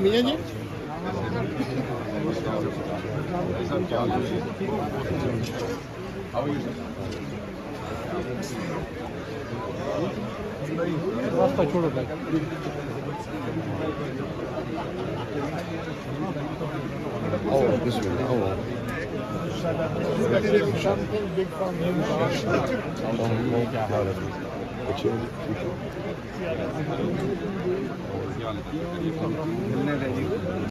मियाँ जी रास्ता छोड़ो भाई this way. something big from him Oh,